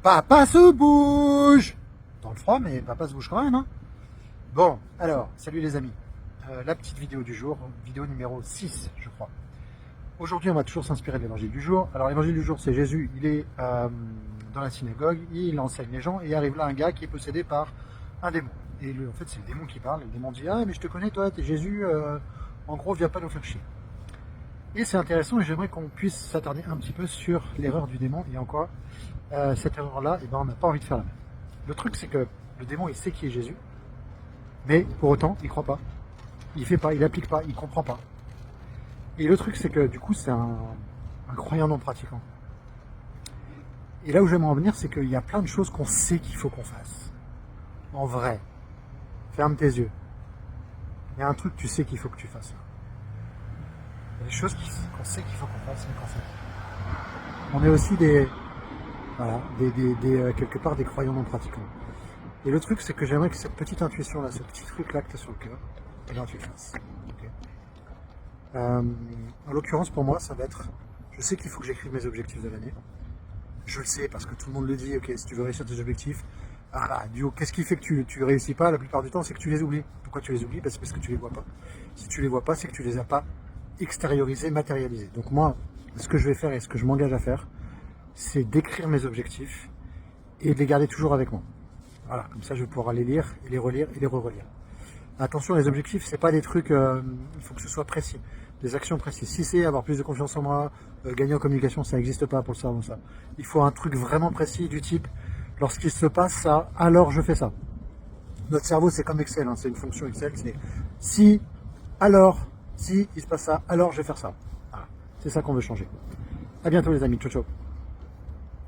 Papa se bouge. Dans le froid, mais papa se bouge quand même, hein. Bon, alors, salut les amis. La petite vidéo du jour, vidéo numéro 6, je crois. Aujourd'hui, on va toujours s'inspirer de l'évangile du jour. Alors, l'évangile du jour, c'est Jésus, il est dans la synagogue, il enseigne les gens, et arrive là un gars qui est possédé par un démon. Et en fait, c'est le démon qui parle, et le démon dit: ah, mais je te connais, toi, t'es Jésus, en gros, viens pas nous faire chier. Et c'est intéressant, et j'aimerais qu'on puisse s'attarder un petit peu sur l'erreur du démon, et en quoi cette erreur-là, eh ben, on n'a pas envie de faire la même. Le truc, c'est que le démon, il sait qui est Jésus, mais pour autant, il croit pas. Il fait pas, il applique pas, il comprend pas. Et le truc, c'est que du coup, c'est un croyant non pratiquant. Et là où j'aimerais en venir, c'est qu'il y a plein de choses qu'on sait qu'il faut qu'on fasse. En vrai. Ferme tes yeux. Il y a un truc que tu sais qu'il faut que tu fasses. Il y a des choses qu'on sait qu'il faut qu'on fasse, mais qu'on fait pas. On est aussi quelque part des croyants non pratiquants. Et le truc, c'est que j'aimerais que cette petite intuition-là, ce petit truc-là que tu as sur le cœur, eh bien, tu le fasses. Okay. En l'occurrence, pour moi, ça va être, je sais qu'il faut que j'écrive mes objectifs de l'année. Je le sais parce que tout le monde le dit. Ok, si tu veux réussir tes objectifs, qu'est-ce qui fait que tu réussis pas la plupart du temps? C'est que tu les oublies. Pourquoi tu les oublies? C'est parce que tu les vois pas. Si tu les vois pas, c'est que tu les as pas extériorisés, matérialisés. Donc moi, ce que je vais faire et ce que je m'engage à faire, c'est d'écrire mes objectifs et de les garder toujours avec moi. Voilà, comme ça je vais pouvoir les lire, et les relire et les re-relire. Attention, les objectifs, c'est pas des trucs, il faut que ce soit précis, des actions précises. Si c'est avoir plus de confiance en moi, gagner en communication, ça n'existe pas pour le cerveau, ça. Il faut un truc vraiment précis du type, lorsqu'il se passe ça, alors je fais ça. Notre cerveau, c'est comme Excel, hein, c'est une fonction Excel, c'est si, alors, si il se passe ça, alors je vais faire ça. Voilà. C'est ça qu'on veut changer. À bientôt les amis, ciao ciao.